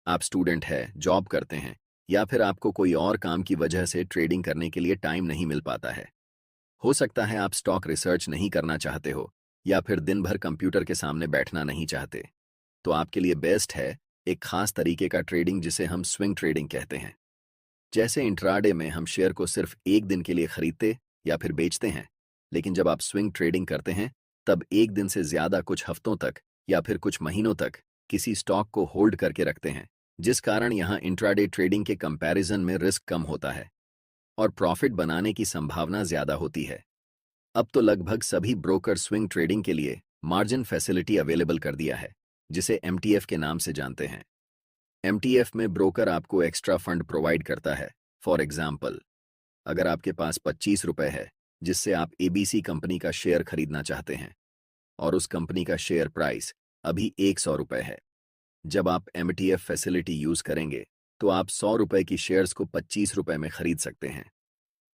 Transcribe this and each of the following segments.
आप स्टूडेंट है, जॉब करते हैं, या फिर आपको कोई और काम की वजह से ट्रेडिंग करने के लिए टाइम नहीं मिल पाता है। हो सकता है आप स्टॉक रिसर्च नहीं करना चाहते हो, या फिर दिन भर कंप्यूटर के सामने बैठना नहीं चाहते। तो आपके लिए बेस्ट है एक खास तरीके का ट्रेडिंग जिसे हम स्विंग ट्रेडिंग कहते हैं। जैसे इंट्राडे में हम शेयर को सिर्फ एक दिन के लिए खरीदते या फिर बेचते हैं, लेकिन जब आप स्विंग ट्रेडिंग करते हैं तब एक दिन से ज्यादा कुछ हफ्तों तक या फिर कुछ महीनों तक किसी स्टॉक को होल्ड करके रखते हैं, जिस कारण यहाँ इंट्राडे ट्रेडिंग के कंपैरिजन में रिस्क कम होता है और प्रॉफिट बनाने की संभावना ज्यादा होती है। अब तो लगभग सभी ब्रोकर स्विंग ट्रेडिंग के लिए मार्जिन फैसिलिटी अवेलेबल कर दिया है, जिसे एमटीएफ के नाम से जानते हैं। एमटीएफ में ब्रोकर आपको एक्स्ट्रा फंड प्रोवाइड करता है। फॉर एग्जाम्पल, अगर आपके पास 25 रुपए है जिससे आप एबीसी कंपनी का शेयर खरीदना चाहते हैं और उस कंपनी का शेयर प्राइस अभी 100 रुपए है, जब आप एमटीएफ फैसिलिटी यूज करेंगे तो आप 100 रुपए की शेयर्स को 25 रुपए में खरीद सकते हैं।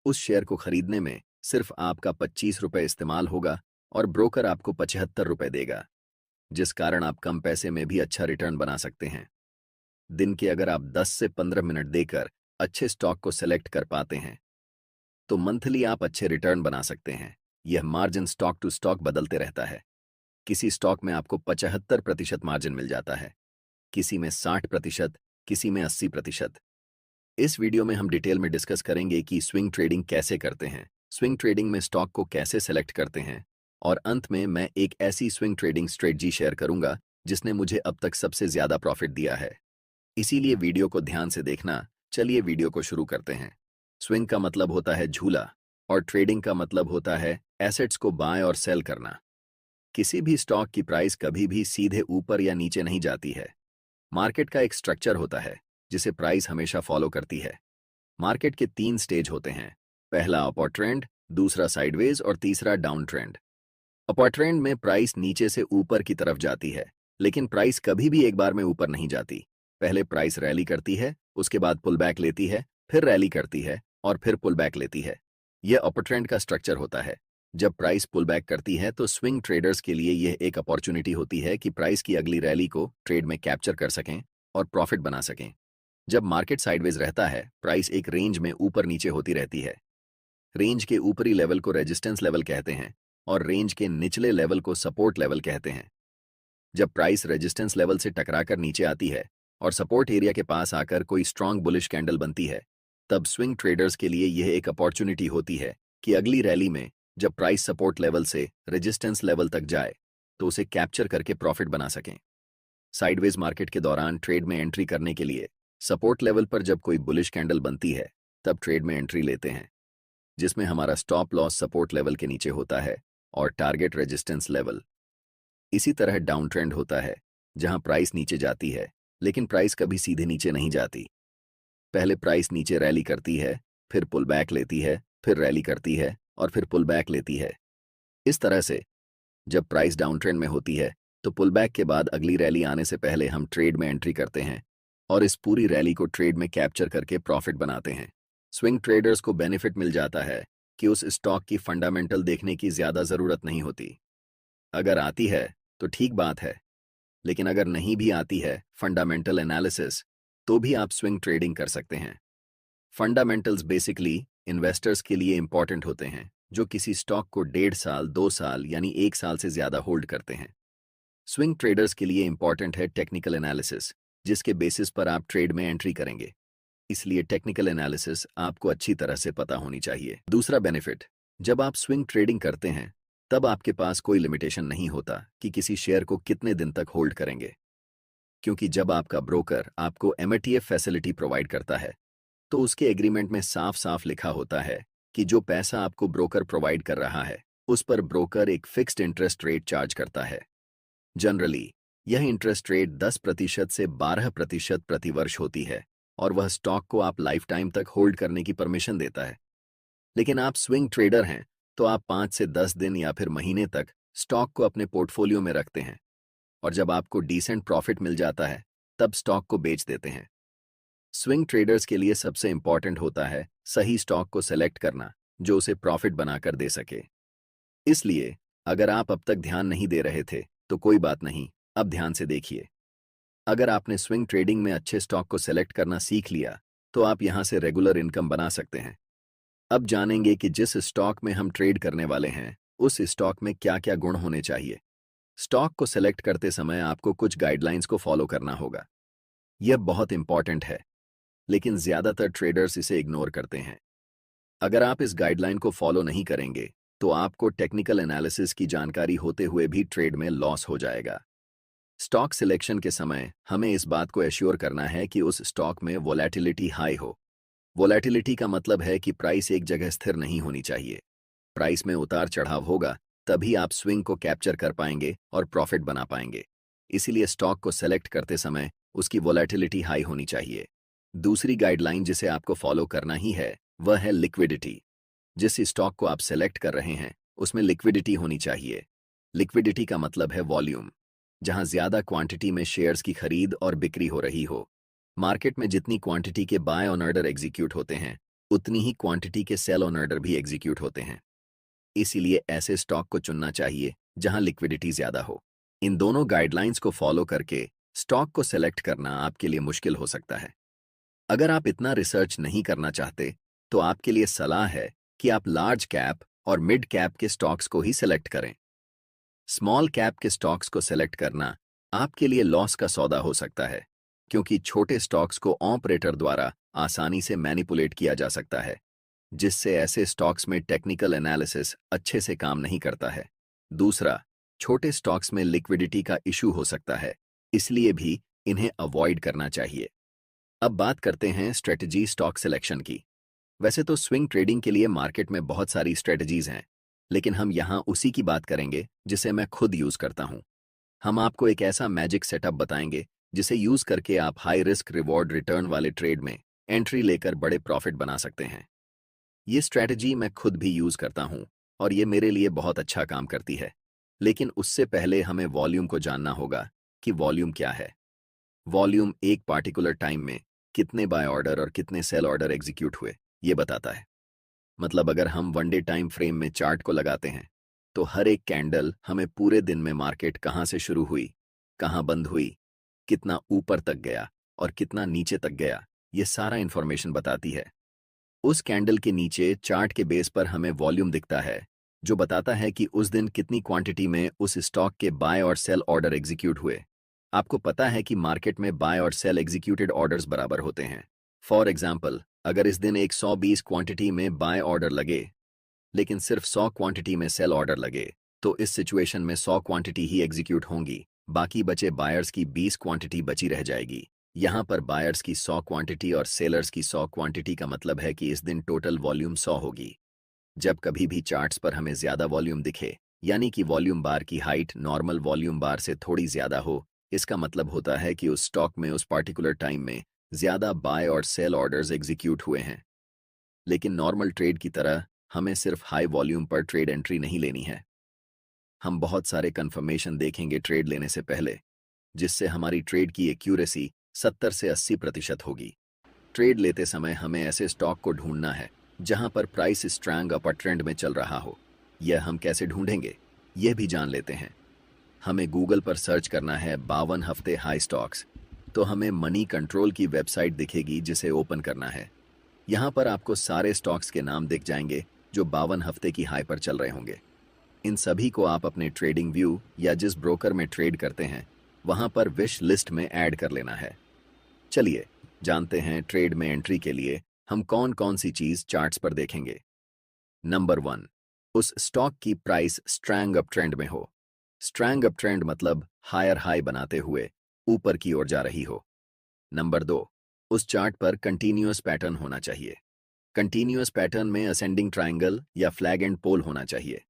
उस शेयर को खरीदने में सिर्फ आपका 25 रुपए इस्तेमाल होगा और ब्रोकर आपको 75 रुपए देगा, जिस कारण आप कम पैसे में भी अच्छा रिटर्न बना सकते हैं। दिन के अगर आप 10 से 15 मिनट देकर अच्छे स्टॉक को सेलेक्ट कर पाते हैं तो मंथली आप अच्छे रिटर्न बना सकते हैं। यह मार्जिन स्टॉक टू स्टॉक बदलते रहता है। किसी स्टॉक में आपको 75% मार्जिन मिल जाता है, किसी में 60%, किसी में 80%। इस वीडियो में हम डिटेल में डिस्कस करेंगे कि स्विंग ट्रेडिंग कैसे करते हैं, स्विंग ट्रेडिंग में स्टॉक को कैसे सेलेक्ट करते हैं, और अंत में मैं एक ऐसी स्विंग ट्रेडिंग स्ट्रेटजी शेयर करूंगा जिसने मुझे अब तक सबसे ज्यादा प्रॉफिट दिया है। इसीलिए वीडियो को ध्यान से देखना। चलिए वीडियो को शुरू करते हैं। स्विंग का मतलब होता है झूला और ट्रेडिंग का मतलब होता है एसेट्स को बाय और सेल करना। किसी भी स्टॉक की प्राइस कभी भी सीधे ऊपर या नीचे नहीं जाती है। मार्केट का एक स्ट्रक्चर होता है जिसे प्राइस हमेशा फॉलो करती है। मार्केट के 3 स्टेज होते हैं, पहला अपवर्ड ट्रेंड, दूसरा साइडवेज और तीसरा डाउन ट्रेंड। अपवर्ड ट्रेंड में प्राइस नीचे से ऊपर की तरफ जाती है, लेकिन प्राइस कभी भी एक बार में ऊपर नहीं जाती। पहले प्राइस रैली करती है, उसके बाद पुल बैक लेती है, फिर रैली करती है और फिर पुल बैक लेती है। यह अपर ट्रेंड का स्ट्रक्चर होता है। जब प्राइस पुल बैक करती है तो स्विंग ट्रेडर्स के लिए यह एक अपॉर्चुनिटी होती है कि प्राइस की अगली रैली को ट्रेड में कैप्चर कर सकें और प्रॉफिट बना सकें। जब मार्केट साइडवेज रहता है, प्राइस एक रेंज में ऊपर नीचे होती रहती है। रेंज के ऊपरी लेवल को रेजिस्टेंस लेवल कहते हैं और रेंज के निचले लेवल को सपोर्ट लेवल कहते हैं। जब प्राइस रेजिस्टेंस लेवल से टकराकर नीचे आती है और सपोर्ट एरिया के पास आकर कोई स्ट्रांग बुलिश कैंडल बनती है, तब स्विंग ट्रेडर्स के लिए यह एक अपॉर्चुनिटी होती है कि अगली रैली में जब प्राइस सपोर्ट लेवल से रेजिस्टेंस लेवल तक जाए तो उसे कैप्चर करके प्रॉफिट बना सकें। साइडवेज मार्केट के दौरान ट्रेड में एंट्री करने के लिए सपोर्ट लेवल पर जब कोई बुलिश कैंडल बनती है तब ट्रेड में एंट्री लेते हैं, जिसमें हमारा स्टॉप लॉस सपोर्ट लेवल के नीचे होता है और टारगेट रेजिस्टेंस लेवल। इसी तरह डाउन ट्रेंड होता है जहां प्राइस नीचे जाती है, लेकिन प्राइस कभी सीधे नीचे नहीं जाती। पहले प्राइस नीचे रैली करती है, फिर पुल बैक लेती है, फिर रैली करती है और फिर पुल बैक लेती है। इस तरह से जब प्राइस डाउन ट्रेंड में होती है तो पुल बैक के बाद अगली रैली आने से पहले हम ट्रेड में एंट्री करते हैं और इस पूरी रैली को ट्रेड में कैप्चर करके प्रॉफिट बनाते हैं। स्विंग ट्रेडर्स को बेनिफिट मिल जाता है कि उस स्टॉक की फंडामेंटल देखने की ज्यादा जरूरत नहीं होती। अगर आती है तो ठीक बात है, लेकिन अगर नहीं भी आती है फंडामेंटल एनालिसिस, तो भी आप स्विंग ट्रेडिंग कर सकते हैं। फंडामेंटल्स बेसिकली इन्वेस्टर्स के लिए इंपॉर्टेंट होते हैं जो किसी स्टॉक को 1.5 साल, 2 साल यानी 1 साल से ज्यादा होल्ड करते हैं। स्विंग ट्रेडर्स के लिए इंपॉर्टेंट है टेक्निकल एनालिसिस, जिसके बेसिस पर आप ट्रेड में एंट्री करेंगे। इसलिए टेक्निकल एनालिसिस आपको अच्छी तरह से पता होनी चाहिए। दूसरा बेनिफिट, जब आप स्विंग ट्रेडिंग करते हैं तब आपके पास कोई लिमिटेशन नहीं होता कि किसी शेयर को कितने दिन तक होल्ड करेंगे, क्योंकि जब आपका ब्रोकर आपको एमटीएफ फैसिलिटी प्रोवाइड करता है तो उसके एग्रीमेंट में साफ साफ लिखा होता है कि जो पैसा आपको ब्रोकर प्रोवाइड कर रहा है उस पर ब्रोकर एक फिक्स्ड इंटरेस्ट रेट चार्ज करता है। जनरली यह इंटरेस्ट रेट 10% से 12% प्रति वर्ष होती है और वह स्टॉक को आप लाइफ टाइम तक होल्ड करने की परमिशन देता है। लेकिन आप स्विंग ट्रेडर हैं तो आप 5 से 10 दिन या फिर महीने तक स्टॉक को अपने पोर्टफोलियो में रखते हैं और जब आपको डिसेंट प्रॉफिट मिल जाता है तब स्टॉक को बेच देते हैं। स्विंग ट्रेडर्स के लिए सबसे इंपॉर्टेंट होता है सही स्टॉक को सेलेक्ट करना जो उसे प्रॉफिट बनाकर दे सके। इसलिए अगर आप अब तक ध्यान नहीं दे रहे थे तो कोई बात नहीं, अब ध्यान से देखिए। अगर आपने स्विंग ट्रेडिंग में अच्छे स्टॉक को सेलेक्ट करना सीख लिया, तो आप यहां से रेगुलर इनकम बना सकते हैं। अब जानेंगे कि जिस स्टॉक में हम ट्रेड करने वाले हैं, उस स्टॉक में क्या क्या गुण होने चाहिए। स्टॉक को सेलेक्ट करते समय आपको कुछ गाइडलाइंस को फॉलो करना होगा। यह बहुत इंपॉर्टेंट है, लेकिन ज्यादातर ट्रेडर्स इसे इग्नोर करते हैं। अगर आप इस गाइडलाइन को फॉलो नहीं करेंगे, तो आपको टेक्निकल एनालिसिस की जानकारी होते हुए भी ट्रेड में लॉस हो जाएगा। स्टॉक सिलेक्शन के समय हमें इस बात को एश्योर करना है कि उस स्टॉक में वोलेटिलिटी हाई हो। वोलेटिलिटी का मतलब है कि प्राइस एक जगह स्थिर नहीं होनी चाहिए। प्राइस में उतार चढ़ाव होगा, तभी आप स्विंग को कैप्चर कर पाएंगे और प्रॉफिट बना पाएंगे। इसीलिए स्टॉक को सेलेक्ट करते समय उसकी वोलेटिलिटी हाई होनी चाहिए। दूसरी गाइडलाइन जिसे आपको फॉलो करना ही है, वह है लिक्विडिटी। जिस स्टॉक को आप सेलेक्ट कर रहे हैं, उसमें लिक्विडिटी होनी चाहिए। लिक्विडिटी का मतलब है वॉल्यूम, जहां ज्यादा क्वांटिटी में शेयर्स की खरीद और बिक्री हो रही हो। मार्केट में जितनी क्वांटिटी के बाय ऑन ऑर्डर एग्जीक्यूट होते हैं, उतनी ही क्वांटिटी के सेल ऑन ऑर्डर भी एग्जीक्यूट होते हैं। इसीलिए ऐसे स्टॉक को चुनना चाहिए जहां लिक्विडिटी ज्यादा हो। इन दोनों गाइडलाइंस को फॉलो करके स्टॉक को सेलेक्ट करना आपके लिए मुश्किल हो सकता है। अगर आप इतना रिसर्च नहीं करना चाहते, तो आपके लिए सलाह है कि आप लार्ज कैप और मिड कैप के स्टॉक्स को ही सेलेक्ट करें। स्मॉल कैप के स्टॉक्स को सेलेक्ट करना आपके लिए लॉस का सौदा हो सकता है, क्योंकि छोटे स्टॉक्स को ऑपरेटर द्वारा आसानी से मैनिपुलेट किया जा सकता है, जिससे ऐसे स्टॉक्स में टेक्निकल एनालिसिस अच्छे से काम नहीं करता है। दूसरा, छोटे स्टॉक्स में लिक्विडिटी का इशू हो सकता है, इसलिए भी इन्हें अवॉइड करना चाहिए। अब बात करते हैं स्ट्रेटजी स्टॉक सिलेक्शन की। वैसे तो स्विंग ट्रेडिंग के लिए मार्केट में बहुत सारी स्ट्रेटजीज हैं, लेकिन हम यहाँ उसी की बात करेंगे जिसे मैं खुद यूज करता हूँ। हम आपको एक ऐसा मैजिक सेटअप बताएंगे जिसे यूज करके आप हाई रिस्क रिवॉर्ड रिटर्न वाले ट्रेड में एंट्री लेकर बड़े प्रॉफिट बना सकते हैं। ये स्ट्रैटेजी मैं खुद भी यूज करता हूँ और ये मेरे लिए बहुत अच्छा काम करती है। लेकिन उससे पहले हमें वॉल्यूम को जानना होगा कि वॉल्यूम क्या है। वॉल्यूम एक पार्टिकुलर टाइम में कितने बाय ऑर्डर और कितने सेल ऑर्डर एग्जीक्यूट हुए, ये बताता है। मतलब अगर हम वनडे टाइम फ्रेम में चार्ट को लगाते हैं, तो हर एक कैंडल हमें पूरे दिन में मार्केट कहाँ से शुरू हुई, कहाँ बंद हुई, कितना ऊपर तक गया और कितना नीचे तक गया, ये सारा इंफॉर्मेशन बताती है। उस कैंडल के नीचे चार्ट के बेस पर हमें वॉल्यूम दिखता है, जो बताता है कि उस दिन कितनी क्वांटिटी में उस स्टॉक के बाय और सेल ऑर्डर एग्जीक्यूट हुए। आपको पता है कि मार्केट में बाय और सेल एग्जीक्यूटेड ऑर्डर्स बराबर होते हैं। फॉर एग्जाम्पल, अगर इस दिन एक 120 क्वांटिटी में बाय ऑर्डर लगे, लेकिन सिर्फ 100 क्वांटिटी में सेल ऑर्डर लगे, तो इस सिचुएशन में 100 क्वांटिटी ही एग्जीक्यूट होंगी, बाकी बचे बायर्स की 20 क्वांटिटी बची रह जाएगी। यहाँ पर बायर्स की 100 क्वांटिटी और सेलर्स की 100 क्वांटिटी का मतलब है कि इस दिन टोटल वॉल्यूम 100 होगी। जब कभी भी चार्ट्स पर हमें ज्यादा वॉल्यूम दिखे, यानी कि वॉल्यूम बार की हाइट नॉर्मल वॉल्यूम बार से थोड़ी ज्यादा हो, इसका मतलब होता है कि उस स्टॉक में उस पार्टिकुलर टाइम में ज्यादा बाय और सेल ऑर्डर्स एग्जीक्यूट हुए हैं। लेकिन नॉर्मल ट्रेड की तरह हमें सिर्फ हाई वॉल्यूम पर ट्रेड एंट्री नहीं लेनी है। हम बहुत सारे कंफर्मेशन देखेंगे ट्रेड लेने से पहले, जिससे हमारी ट्रेड की एक्यूरेसी 70 से 80% होगी। ट्रेड लेते समय हमें ऐसे स्टॉक को ढूंढना है जहां पर प्राइस स्ट्रॉन्ग अपर ट्रेंड में चल रहा हो। यह हम कैसे ढूंढेंगे, यह भी जान लेते हैं। हमें गूगल पर सर्च करना है 52 हफ्ते हाई स्टॉक्स, तो हमें मनी कंट्रोल की वेबसाइट दिखेगी जिसे ओपन करना है। यहाँ पर आपको सारे स्टॉक्स के नाम दिख जाएंगे जो 52 हफ्ते की हाई पर चल रहे होंगे। इन सभी को आप अपने ट्रेडिंग व्यू या जिस ब्रोकर में ट्रेड करते हैं, वहां पर विश लिस्ट में ऐड कर लेना है। चलिए जानते हैं ट्रेड में एंट्री के लिए हम कौन कौन सी चीज चार्ट्स पर देखेंगे। नंबर 1, उस स्टॉक की प्राइस स्ट्रॉन्ग अप ट्रेंड में हो। स्ट्रॉन्ग अप ट्रेंड मतलब हायर हाई बनाते हुए ऊपर की ओर जा रही हो। नंबर 2, उस चार्ट पर कंटीन्यूअस पैटर्न होना चाहिए। कंटीन्यूअस पैटर्न में असेंडिंग ट्रायंगल या फ्लैग एंड पोल होना चाहिए।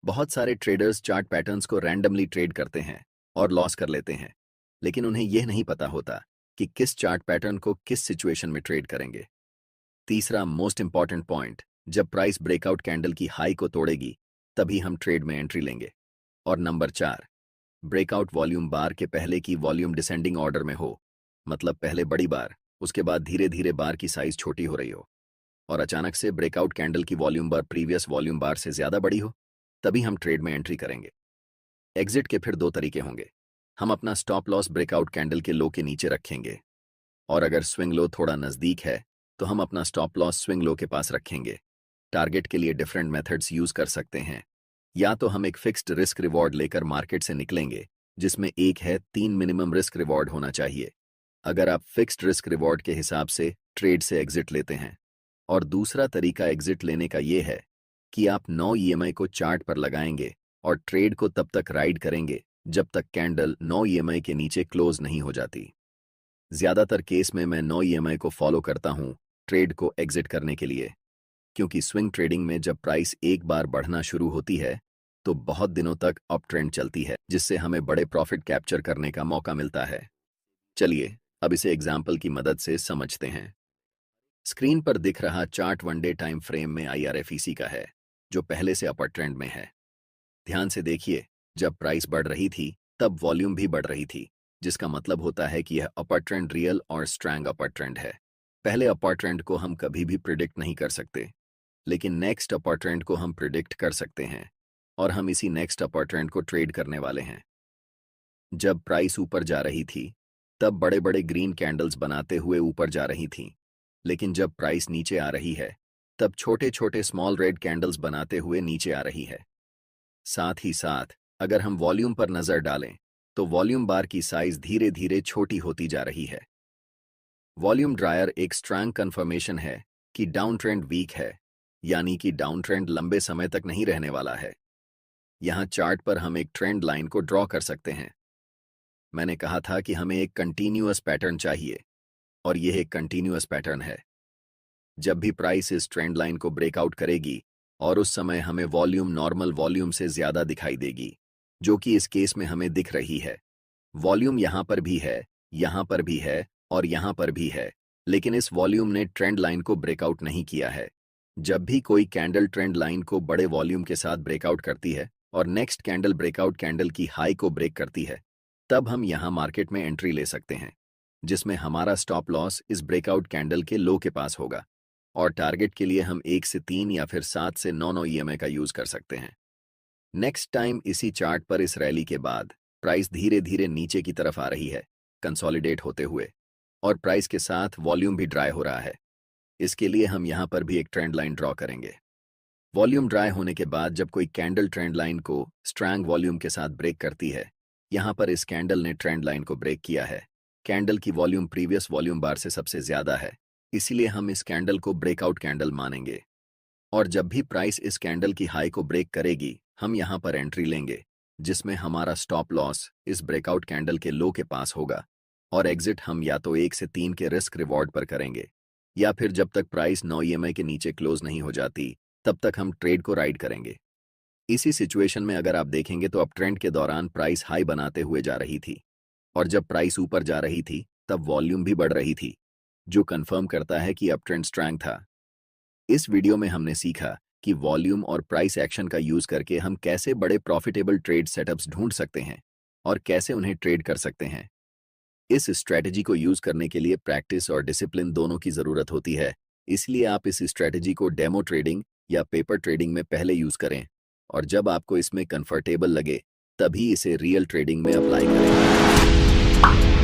बहुत सारे ट्रेडर्स चार्ट पैटर्न्स को रैंडमली ट्रेड करते हैं और लॉस कर लेते हैं, लेकिन उन्हें यह नहीं पता होता कि किस चार्ट पैटर्न को किस सिचुएशन में ट्रेड करेंगे। तीसरा मोस्ट इंपॉर्टेंट पॉइंट, जब प्राइस ब्रेकआउट कैंडल की हाई को तोड़ेगी, तभी हम ट्रेड में एंट्री लेंगे। और नंबर 4, ब्रेकआउट वॉल्यूम बार के पहले की वॉल्यूम डिसेंडिंग ऑर्डर में हो, मतलब पहले बड़ी बार, उसके बाद धीरे धीरे बार की साइज छोटी हो रही हो, और अचानक से ब्रेकआउट कैंडल की वॉल्यूम बार प्रीवियस वॉल्यूम बार से ज्यादा बड़ी हो, तभी हम ट्रेड में एंट्री करेंगे। एग्जिट के फिर दो तरीके होंगे। हम अपना स्टॉप लॉस ब्रेकआउट कैंडल के लो के नीचे रखेंगे, और अगर स्विंग लो थोड़ा नज़दीक है तो हम अपना स्टॉप लॉस स्विंग लो के पास रखेंगे। टारगेट के लिए डिफरेंट मेथड्स यूज कर सकते हैं। या तो हम एक फिक्स्ड रिस्क रिवॉर्ड लेकर मार्केट से निकलेंगे, जिसमें एक है 3 मिनिमम रिस्क रिवॉर्ड होना चाहिए अगर आप फिक्स्ड रिस्क रिवॉर्ड के हिसाब से ट्रेड से एग्जिट लेते हैं। और दूसरा तरीका एग्जिट लेने का ये है कि आप 9 ईएमआई को चार्ट पर लगाएंगे और ट्रेड को तब तक राइड करेंगे जब तक कैंडल 9 ईएमआई के नीचे क्लोज नहीं हो जाती। ज्यादातर केस में मैं 9 ईएमआई को फॉलो करता हूं ट्रेड को एग्जिट करने के लिए, क्योंकि स्विंग ट्रेडिंग में जब प्राइस एक बार बढ़ना शुरू होती है तो बहुत दिनों तक अप ट्रेंड चलती है, जिससे हमें बड़े प्रॉफिट कैप्चर करने का मौका मिलता है। चलिए अब इसे एग्जाम्पल की मदद से समझते हैं। स्क्रीन पर दिख रहा चार्ट 1 डे टाइम फ्रेम में आईआरएफईसी का है, जो पहले से अपर ट्रेंड में है। ध्यान से देखिए, जब प्राइस बढ़ रही थी तब वॉल्यूम भी बढ़ रही थी, जिसका मतलब होता है कि यह अपर ट्रेंड रियल और स्ट्रॉन्ग अपर ट्रेंड है। पहले अपर ट्रेंड को हम कभी भी प्रिडिक्ट नहीं कर सकते, लेकिन नेक्स्ट अपर ट्रेंड को हम प्रिडिक्ट कर सकते हैं, और हम इसी नेक्स्ट अपर ट्रेंड को ट्रेड करने वाले हैं। जब प्राइस ऊपर जा रही थी तब बड़े बड़े ग्रीन कैंडल्स बनाते हुए ऊपर जा रही थीं, लेकिन जब प्राइस नीचे आ रही है तब छोटे छोटे स्मॉल रेड कैंडल्स बनाते हुए नीचे आ रही है। साथ ही साथ अगर हम वॉल्यूम पर नजर डालें तो वॉल्यूम बार की साइज धीरे धीरे छोटी होती जा रही है। वॉल्यूम ड्रायर एक स्ट्रॉन्ग कंफर्मेशन है कि डाउन ट्रेंड वीक है, यानी कि डाउन ट्रेंड लंबे समय तक नहीं रहने वाला है। यहाँ चार्ट पर हम एक ट्रेंड लाइन को ड्रॉ कर सकते हैं। मैंने कहा था कि हमें एक कंटिन्यूअस पैटर्न चाहिए, और यह एक कंटिन्यूअस पैटर्न है। जब भी प्राइस इस ट्रेंड लाइन को ब्रेकआउट करेगी और उस समय हमें वॉल्यूम नॉर्मल वॉल्यूम से ज्यादा दिखाई देगी, जो कि इस केस में हमें दिख रही है। वॉल्यूम यहाँ पर भी है, यहाँ पर भी है और यहाँ पर भी है, लेकिन इस वॉल्यूम ने ट्रेंड लाइन को ब्रेकआउट नहीं किया है। जब भी कोई कैंडल ट्रेंड लाइन को बड़े वॉल्यूम के साथ ब्रेकआउट करती है और नेक्स्ट कैंडल ब्रेकआउट कैंडल की हाई को ब्रेक करती है, तब हम यहाँ मार्केट में एंट्री ले सकते हैं, जिसमें हमारा स्टॉप लॉस इस ब्रेकआउट कैंडल के लो के पास होगा, और टारगेट के लिए हम 1 से 3 या फिर 7 से 9 ईएमआई का यूज कर सकते हैं। नेक्स्ट टाइम इसी चार्ट पर इस रैली के बाद प्राइस धीरे धीरे नीचे की तरफ आ रही है, कंसोलिडेट होते हुए, और प्राइस के साथ वॉल्यूम भी ड्राई हो रहा है। इसके लिए हम यहाँ पर भी एक ट्रेंड लाइन ड्रॉ करेंगे। वॉल्यूम ड्राई होने के बाद जब कोई कैंडल ट्रेंड लाइन को स्ट्रॉन्ग वॉल्यूम के साथ ब्रेक करती है, यहाँ पर इस कैंडल ने ट्रेंड लाइन को ब्रेक किया है। कैंडल की वॉल्यूम प्रीवियस वॉल्यूम बार से सबसे ज्यादा है, इसीलिए हम इस कैंडल को ब्रेकआउट कैंडल मानेंगे। और जब भी प्राइस इस कैंडल की हाई को ब्रेक करेगी, हम यहाँ पर एंट्री लेंगे, जिसमें हमारा स्टॉप लॉस इस ब्रेकआउट कैंडल के लो के पास होगा, और एग्जिट हम या तो 1 से 3 के रिस्क रिवॉर्ड पर करेंगे, या फिर जब तक प्राइस 9 ईएमआई के नीचे क्लोज नहीं हो जाती तब तक हम ट्रेड को राइड करेंगे। इसी सिचुएशन में अगर आप देखेंगे तो अप ट्रेंड के दौरान प्राइस हाई बनाते हुए जा रही थी, और जब प्राइस ऊपर जा रही थी तब वॉल्यूम भी बढ़ रही थी, जो कंफर्म करता है कि अप ट्रेंड स्ट्रॉन्ग था। इस वीडियो में हमने सीखा कि वॉल्यूम और प्राइस एक्शन का यूज करके हम कैसे बड़े प्रॉफिटेबल ट्रेड सेटअप्स ढूंढ सकते हैं और कैसे उन्हें ट्रेड कर सकते हैं। इस स्ट्रैटेजी को यूज करने के लिए प्रैक्टिस और डिसिप्लिन दोनों की जरूरत होती है, इसलिए आप इस स्ट्रैटेजी को डेमो ट्रेडिंग या पेपर ट्रेडिंग में पहले यूज करें, और जब आपको इसमें कंफर्टेबल लगे तभी इसे रियल ट्रेडिंग में अप्लाई करें।